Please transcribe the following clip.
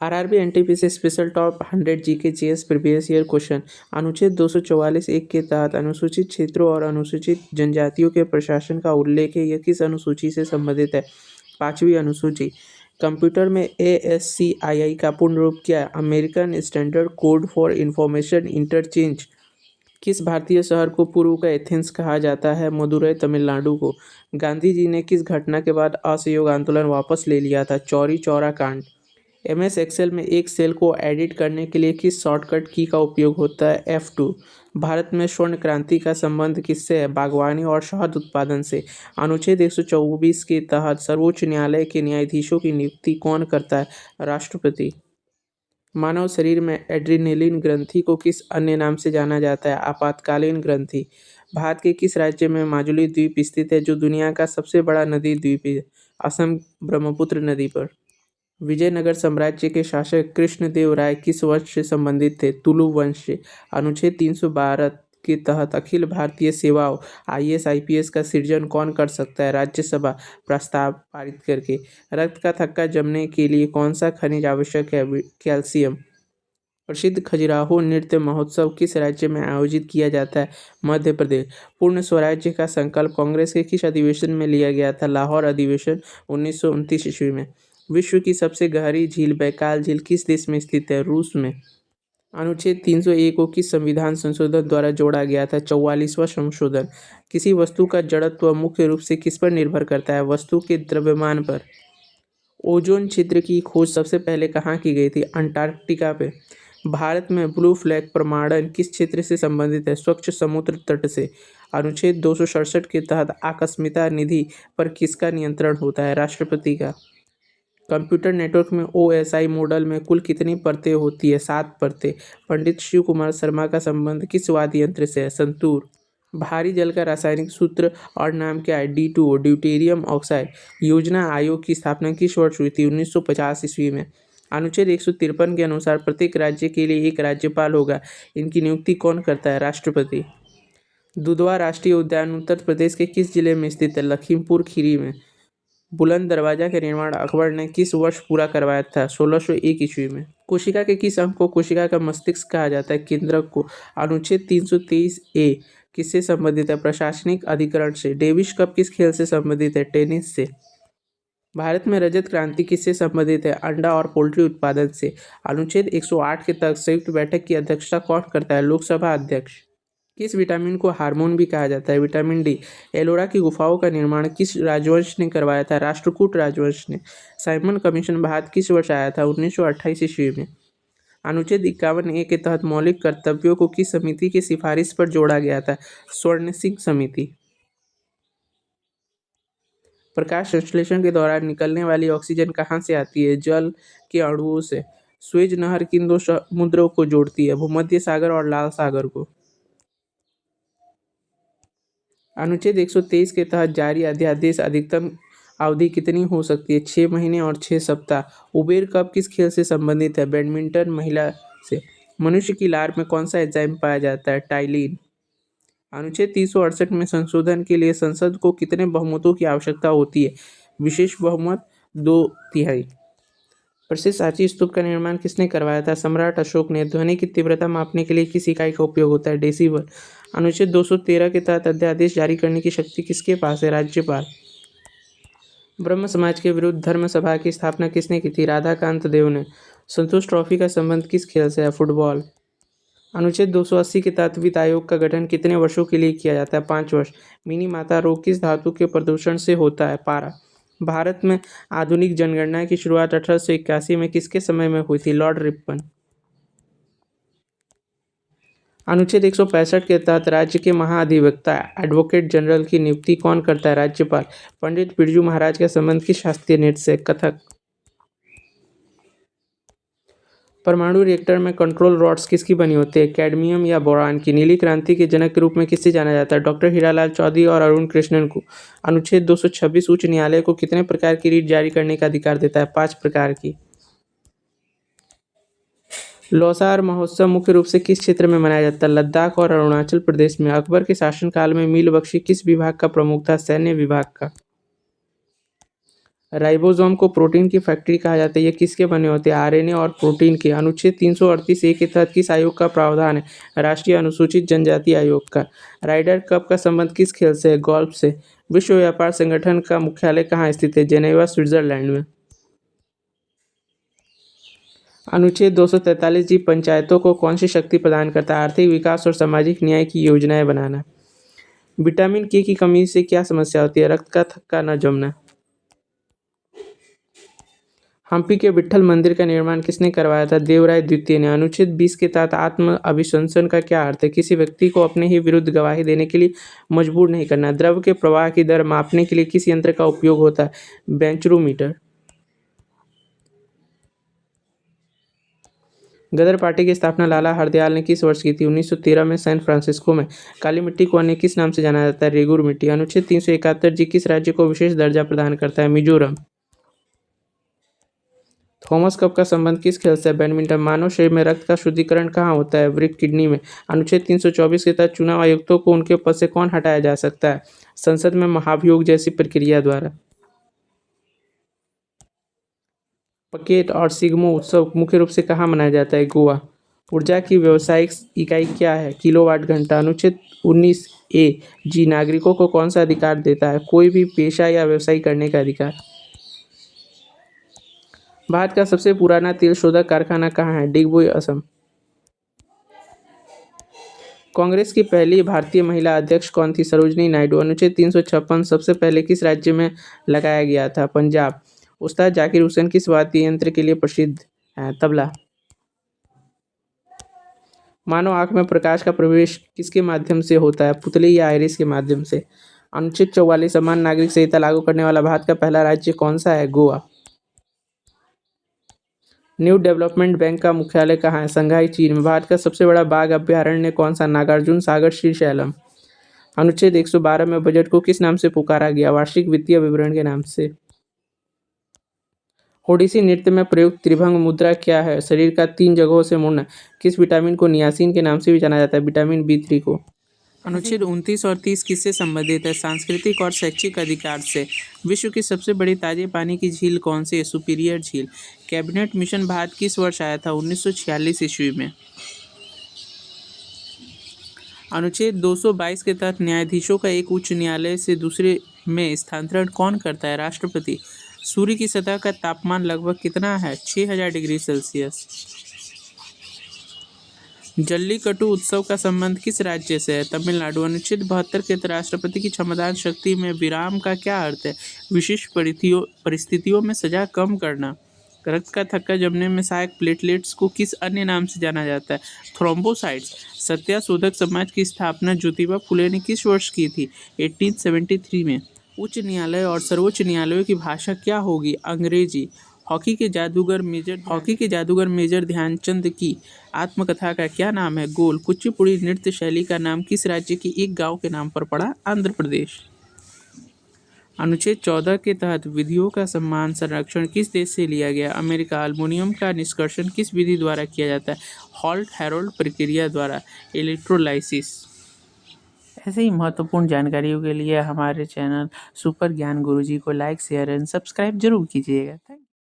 RRB NTPC special top 100 GK GS previous year question. अनुच्छेद 244 एक के तहत अनुसूचित क्षेत्रों और अनुसूचित जनजातियों के प्रशासन का उल्लेख है। यह किस अनुसूची से संबंधित है? 5वीं अनुसूची। कंप्यूटर में ASCII का पूर्ण रूप क्या है? American standard code for information interchange. किस भारतीय शहर को पूर्व का एथेंस कहा जाता है? मदुरै तमिलनाडु को। गांधी जी ने किस घटना के बाद असहयोग आंदोलन वापस ले लिया था? चौरी चौरा कांड। MS एक्सेल में एक सेल को एडिट करने के लिए किस शॉर्टकट की का उपयोग होता है? F2। भारत में स्वर्ण क्रांति का संबंध किससे है? बागवानी और शहद उत्पादन से। अनुच्छेद 124 के तहत सर्वोच्च न्यायालय के न्यायाधीशों की नियुक्ति कौन करता है? राष्ट्रपति। मानव शरीर में एड्रेनलिन ग्रंथि को किस अन्य नाम से जाना जाता है? आपातकालीन ग्रंथि। भारत के किस राज्य में माजुली द्वीप स्थित है, जो दुनिया का सबसे बड़ा नदी द्वीप है? असम ब्रह्मपुत्र नदी पर। विजयनगर साम्राज्य के शासक कृष्णदेव राय किस वंश से संबंधित थे? तुलु वंश से। अनुच्छेद 312 के तहत अखिल भारतीय सेवाओं IAS IPS का सृजन कौन कर सकता है? राज्यसभा, प्रस्ताव पारित करके। रक्त का थक्का जमने के लिए कौन सा खनिज आवश्यक है? कैल्शियम। प्रसिद्ध खजुराहो नृत्य महोत्सव किस राज्य में आयोजित किया जाता है? मध्य प्रदेश। पूर्ण स्वराज्य का संकल्प कांग्रेस के किस अधिवेशन में लिया गया था? लाहौर अधिवेशन 1929 ईस्वी में। विश्व की सबसे गहरी झील बैकाल झील किस देश में स्थित है? रूस में। अनुच्छेद 301 को किस संविधान संशोधन द्वारा जोड़ा गया था? 44वां संशोधन। किसी वस्तु का जड़त्व मुख्य रूप से किस पर निर्भर करता है? वस्तु के द्रव्यमान पर। ओजोन क्षेत्र की खोज सबसे पहले कहाँ की गई थी? अंटार्कटिका पे। भारत में ब्लू फ्लैग प्रमाणन किस क्षेत्र से संबंधित है? स्वच्छ समुद्र तट से। अनुच्छेद 267 के तहत आकस्मिकता निधि पर किसका नियंत्रण होता है? राष्ट्रपति का। कंप्यूटर नेटवर्क में OSI मॉडल में कुल कितनी परतें होती है? 7 परतें। पंडित शिव कुमार शर्मा का संबंध किस वाद्य यंत्र से है? संतूर। भारी जल का रासायनिक सूत्र और नाम क्या है? D2O, deuterium oxide. योजना आयोग की स्थापना किस वर्ष हुई थी? 1950 ईस्वी में। अनुच्छेद 153 के अनुसार प्रत्येक राज्य के लिए एक राज्यपाल होगा। इनकी नियुक्ति कौन करता है? राष्ट्रपति। दुधवा राष्ट्रीय उद्यान उत्तर प्रदेश के किस जिले में स्थित है? लखीमपुर खीरी में। बुलंद दरवाजा का निर्माण अकबर ने किस वर्ष पूरा करवाया था? 1601 ईस्वी में। कोशिका के किस अंग को कोशिका का मस्तिष्क कहा जाता है? केंद्रक को। अनुच्छेद 323A किससे संबंधित है? प्रशासनिक अधिकरण से। डेविस कप किस खेल से संबंधित है? टेनिस से। भारत में रजत क्रांति किससे संबंधित है? अंडा और पोल्ट्री उत्पादन से। अनुच्छेद 108 के तहत संयुक्त बैठक की अध्यक्षता कौन करता है? लोकसभा अध्यक्ष। किस विटामिन को हार्मोन भी कहा जाता है? Vitamin D। एलोरा की गुफाओं का निर्माण किस राजवंश ने करवाया था? राष्ट्रकूट राजवंश ने। साइमन कमीशन भारत किस वर्ष आया था? 1928 ईस्वी में। अनुच्छेद 51A के तहत मौलिक कर्तव्यों को किस समिति की सिफारिश पर जोड़ा गया था? स्वर्ण सिंह समिति। प्रकाश संश्लेषण के दौरान निकलने वाली ऑक्सीजन कहाँ से आती है? जल के अणुओं से। स्वेज नहर किन दो समुद्रों को जोड़ती है? भूमध्य सागर और लाल सागर को। अनुच्छेद 123 के तहत जारी अध्यादेश अधिकतम अवधि कितनी हो सकती है? 6 महीने और 6 सप्ताह। उबेर कप किस खेल से संबंधित है? बैडमिंटन महिला से। मनुष्य की लार में कौन सा एंजाइम पाया जाता है? टाइलिन। अनुच्छेद 368 में संशोधन के लिए संसद को कितने बहुमतों की आवश्यकता होती है? विशेष बहुमत 2/3। प्रसिद्ध सांची स्तूप का निर्माण किसने करवाया था? सम्राट अशोक ने। ध्वनि की तीव्रता मापने के लिए किस इकाई का उपयोग होता है? डेसिबल। अनुच्छेद 213 के तहत अध्यादेश जारी करने की शक्ति किसके पास है? राज्यपाल। ब्रह्म समाज के विरुद्ध धर्म सभा की स्थापना किसने की थी? राधाकांत देव ने। संतोष ट्रॉफी का संबंध किस खेल से है? फुटबॉल। अनुच्छेद 280 के तहत वित्त आयोग का गठन कितने वर्षों के लिए किया जाता है? 5 वर्ष। मिनी माता रोग किस धातु के प्रदूषण से होता है? पारा। भारत में आधुनिक जनगणना की शुरुआत 1881 में किसके समय में हुई थी? Lord Ripon. अनुच्छेद 165 के तहत राज्य के महाधिवक्ता एडवोकेट जनरल की नियुक्ति कौन करता है? राज्यपाल। पंडित बिरजू महाराज का संबंध किस शास्त्रीय नृत्य से? कथक। परमाणु रिएक्टर में कंट्रोल रॉड्स किसकी बनी होती है? कैडमियम या बोरान की। नीली क्रांति के जनक के रूप में किससे जाना जाता है? डॉक्टर हीरालाल चौधरी और अरुण कृष्णन को। अनुच्छेद 226 उच्च न्यायालय को कितने प्रकार की रीट जारी करने का अधिकार देता है? 5 प्रकार की। लौसार महोत्सव मुख्य रूप से किस क्षेत्र में मनाया जाता है? लद्दाख और अरुणाचल प्रदेश में। अकबर के शासनकाल में मील बख्शी किस विभाग का प्रमुख था? सैन्य विभाग का। राइबोसोम को प्रोटीन की फैक्ट्री कहा जाता है। ये किसके बने होते हैं? आरएनए और प्रोटीन के। अनुच्छेद 338 ए के तहत किस आयोग का प्रावधान है? राष्ट्रीय अनुसूचित जनजाति आयोग का। राइडर कप का संबंध किस खेल से है? गोल्फ से। विश्व व्यापार संगठन का मुख्यालय कहाँ स्थित है? जेनेवा, स्विट्जरलैंड में। अनुच्छेद 243 जी पंचायतों को कौन सी शक्ति प्रदान करता है? आर्थिक विकास और सामाजिक न्याय की योजनाएं बनाना। विटामिन के की कमी से क्या समस्या होती है? रक्त का थक्का न जमना। हम्पी के विट्ठल मंदिर का निर्माण किसने करवाया था? देवराय द्वितीय ने। अनुच्छेद 20 के तहत आत्म अभिशंसन का क्या अर्थ है? किसी व्यक्ति को अपने ही विरुद्ध गवाही देने के लिए मजबूर नहीं करना। द्रव के प्रवाह की दर मापने के लिए किस यंत्र का उपयोग होता है? बेंचरोमीटर। गदर पार्टी की स्थापना लाला हरदयाल ने किस वर्ष की थी? 1913 में, सैन फ्रांसिस्को में। काली मिट्टी को अन्य किस नाम से जाना जाता है? रेगुर मिट्टी। अनुच्छेद 371 जी किस राज्य को विशेष दर्जा प्रदान करता है? मिजोरम। थॉमस कप का संबंध किस खेल से है? बैडमिंटन। मानव शरीर में रक्त का शुद्धिकरण कहाँ होता है? वृक्क, किडनी में। अनुच्छेद 324 के तहत चुनाव आयुक्तों को उनके पद से कौन हटाया जा सकता है? संसद में महाभियोग जैसी प्रक्रिया द्वारा। पकेट और सिग्मो उत्सव मुख्य रूप से कहाँ मनाया जाता है? गोवा। ऊर्जा की व्यावसायिक इकाई क्या है? किलोवाट घंटा। अनुच्छेद 19 ए जी नागरिकों को कौन सा अधिकार देता है? कोई भी पेशा या व्यवसाय करने का अधिकार। भारत का सबसे पुराना तेल शोधक कारखाना कहाँ है? डिगबोई, असम। कांग्रेस की पहली भारतीय महिला अध्यक्ष कौन थी? सरोजिनी नायडू। अनुच्छेद 356 सबसे पहले किस राज्य में लगाया गया था? पंजाब। उस्ताद जाकिर हुसैन किस वाद्य यंत्र के लिए प्रसिद्ध है? तबला। मानव आंख में प्रकाश का प्रवेश किसके माध्यम से होता है? पुतली या आइरिस के माध्यम से। अनुच्छेद 44 समान नागरिक संहिता लागू करने वाला भारत का पहला राज्य कौन सा है? गोवा। न्यू डेवलपमेंट बैंक का मुख्यालय कहाँ है? शंघाई, चीन में। भारत का सबसे बड़ा बाघ अभ्यारण्य कौन सा? नागार्जुन सागर, श्रीशैलम। अनुच्छेद 112 में बजट को किस नाम से पुकारा गया? वार्षिक वित्तीय विवरण के नाम से। ओडिसी नृत्य में प्रयुक्त त्रिभंग मुद्रा क्या है? शरीर का 3 जगहों से मुड़ना। किस विटामिन को नियासिन के नाम से भी जाना जाता है? विटामिन B3 को। अनुच्छेद 29 और 30 किससे संबंधित है? सांस्कृतिक और शैक्षिक अधिकार से। विश्व की सबसे बड़ी ताजे पानी की झील कौन सी है? सुपीरियर झील। कैबिनेट मिशन भारत किस वर्ष आया था? 1946 ईस्वी में। अनुच्छेद 222 के तहत न्यायाधीशों का एक उच्च न्यायालय से दूसरे में स्थानांतरण कौन करता है? राष्ट्रपति। सूर्य की सतह का तापमान लगभग कितना है? 6000 डिग्री सेल्सियस। जल्लीकट्टू उत्सव का संबंध किस राज्य से है? तमिलनाडु। अनुच्छेद 72 के तहत राष्ट्रपति की क्षमतान शक्ति में विराम का क्या अर्थ है? विशिष्ट परिस्थितियों में सजा कम करना। रक्त का थक्का जमने में सहायक प्लेटलेट्स को किस अन्य नाम से जाना जाता है? थ्रोम्बोसाइट्स। सत्याशोधक समाज की स्थापना ज्योतिबा फुले ने किस वर्ष की थी? 1873 में। उच्च न्यायालय और सर्वोच्च न्यायालयों की भाषा क्या होगी? अंग्रेजी। हॉकी के जादूगर मेजर ध्यानचंद की आत्मकथा का क्या नाम है? गोल। कुचिपुड़ी नृत्य शैली का नाम किस राज्य के एक गांव के नाम पर पड़ा? आंध्र प्रदेश। अनुच्छेद 14 के तहत विधियों का सम्मान संरक्षण किस देश से लिया गया? अमेरिका। अल्मुनियम का निष्कर्षण किस विधि द्वारा किया जाता है? हॉल्ट हेरोल्ड प्रक्रिया द्वारा। इलेक्ट्रोलाइसिस। ऐसे ही महत्वपूर्ण जानकारियों के लिए हमारे चैनल सुपर ज्ञान गुरुजी को लाइक, शेयर एंड सब्सक्राइब जरूर कीजिएगा। थैंक